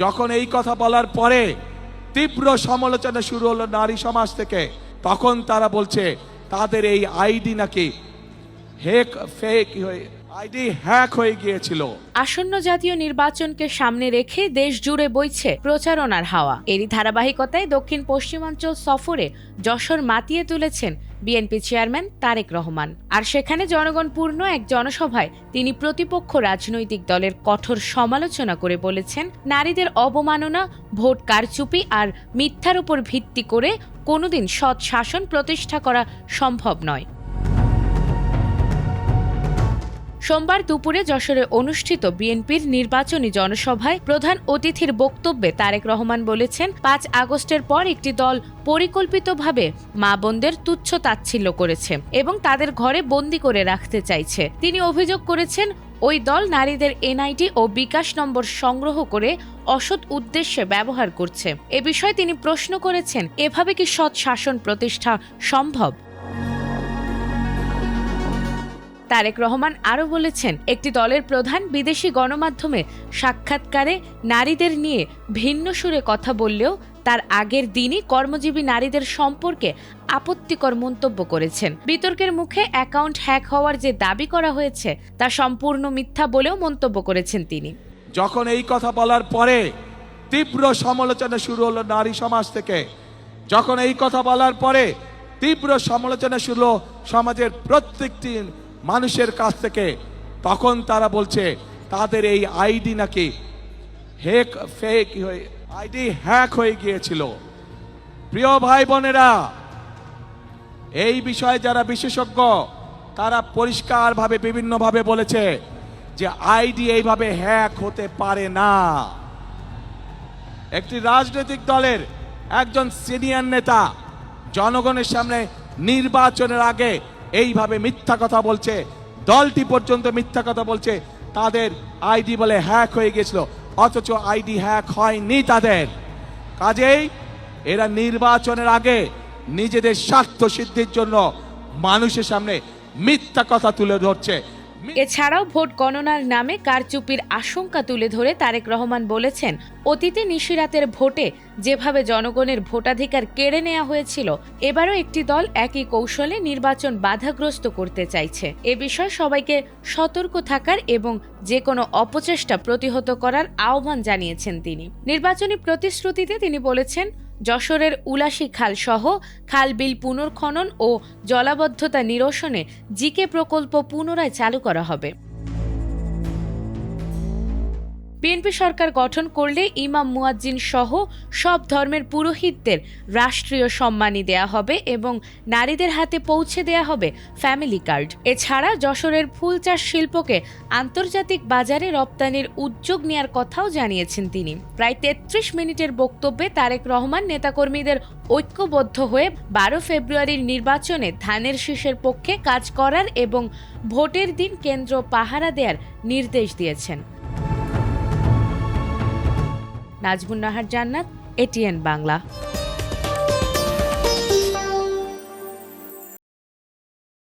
যখন এই কথা বলার পরে তীব্র সমালোচনা শুরু হলো নারী সমাজ থেকে, তখন তারা বলছে তাদের এই আইডি নাকি হ্যাক হয়ে গিয়েছিল। আসন্ন জাতীয় নির্বাচনকে সামনে রেখে দেশ জুড়ে বইছে প্রচারণার হাওয়া। এরই ধারাবাহিকতায় দক্ষিণ পশ্চিমাঞ্চল সফরে যশোর মাতিয়ে তুলেছেন বিএনপি চেয়ারম্যান তারেক রহমান। আর সেখানে জনগণপূর্ণ এক জনসভায় তিনি প্রতিপক্ষ রাজনৈতিক দলের কঠোর সমালোচনা করে বলেছেন, নারীদের অবমাননা, ভোট কারচুপি আর মিথ্যার উপর ভিত্তি করে কোনোদিন সৎ শাসন প্রতিষ্ঠা করা সম্ভব নয়। সোমবার দুপুরে যশোরে অনুষ্ঠিত বিএনপির নির্বাচনী জনসভায় প্রধান অতিথির বক্তব্যে তারেক রহমান বলেছেন, ৫ আগস্টের পর একটি দল পরিকল্পিতভাবে মা বোনদের তুচ্ছ তাচ্ছিল্য করেছে এবং তাদের ঘরে বন্দী করে রাখতে চাইছে। তিনি অভিযোগ করেছেন, ওই দল নারীদের এনআইডি ও বিকাশ নম্বর সংগ্রহ করে অসৎ উদ্দেশ্যে ব্যবহার করছে। এ বিষয়ে তিনি প্রশ্ন করেছেন, এভাবে কি সৎ শাসন প্রতিষ্ঠা সম্ভব? তারেক রহমান আরও বলেছেন, একটি দলের প্রধান বিদেশি গণমাধ্যমে সাক্ষাৎকারে নারীদের নিয়ে ভিন্ন সুরে কথা বললেও তার আগের দিনই কর্মজীবী নারীদের সম্পর্কে আপত্তিকর মন্তব্য করেছেন। বিতর্কের মুখে অ্যাকাউন্ট হ্যাক হওয়ার যে দাবি করা হয়েছে তা সম্পূর্ণ মিথ্যা বলেও মন্তব্য করেছেন তিনি। যখন এই কথা বলার পরে তীব্র সমালোচনা শুরু হলো নারী সমাজ থেকে, যখন এই কথা বলার পরে তীব্র সমালোচনা শুরু হলো সমাজের প্রত্যেকটি মানুষের কাছ থেকে, তখন তারা বলছে তাদের এই আইডি নাকি হ্যাক হয়ে গিয়েছিল। প্রিয় ভাই বোনেরা, এই বিষয়ে যারা বিশেষজ্ঞ তারা পরিষ্কারভাবে বিভিন্নভাবে বলেছে যে আইডি এইভাবে হ্যাক হতে পারে না। একটি রাজনৈতিক দলের একজন সিনিয়র নেতা জনগণের সামনে নির্বাচনের আগে এইভাবে মিথ্যা কথা বলছে, দলটি পর্যন্ত মিথ্যা কথা বলছে তাদের আইডি বলে হ্যাক হয়ে গেছিল, অথচ আইডি হ্যাক হয়নি তাদের। কাজেই এরা নির্বাচনের আগে নিজেদের স্বার্থ সিদ্ধির জন্য মানুষের সামনে মিথ্যা কথা তুলে ধরছে। এছাড়াও ভোট গণনার নামে কারচুপির আশঙ্কা তুলে ধরে তারেক রহমান বলেছেন, অতীতে নিশিরাতের ভোটে যেভাবে জনগণের ভোটাধিকার কেড়ে নেওয়া হয়েছিল, এবারও একটি দল একই কৌশলে নির্বাচন বাধাগ্রস্ত করতে চাইছে। এ বিষয়ে সবাইকে সতর্ক থাকার এবং যে কোনো অপচেষ্টা প্রতিহত করার আহ্বান জানিয়েছেন তিনি। নির্বাচনী প্রতিশ্রুতিতে তিনি বলেছেন, যশোরের উলাশী খাল সহ খাল বিল পুনর্খনন ও জলাবদ্ধতা নিরসনে জিকে প্রকল্প পুনরায় চালু করা হবে। বিএনপি সরকার গঠন করলে ইমাম মুয়াজ্জিন সহ সব ধর্মের পুরোহিতদের রাষ্ট্রীয় সম্মানী দেয়া হবে এবং নারীদের হাতে পৌঁছে দেয়া হবে ফ্যামিলি কার্ড। এছাড়া যশোরের ফুল চাষ শিল্পকে আন্তর্জাতিক বাজারে রপ্তানির উদ্যোগ নেওয়ার কথাও জানিয়েছেন তিনি। প্রায় ৩৩ মিনিটের বক্তব্যে তারেক রহমান নেতাকর্মীদের ঐক্যবদ্ধ হয়ে ১২ ফেব্রুয়ারির নির্বাচনে ধানের শীষের পক্ষে কাজ করার এবং ভোটের দিন কেন্দ্র পাহারা দেওয়ার নির্দেশ দিয়েছেন। নাজমুন নাহার জান্নাত, এটিএন বাংলা।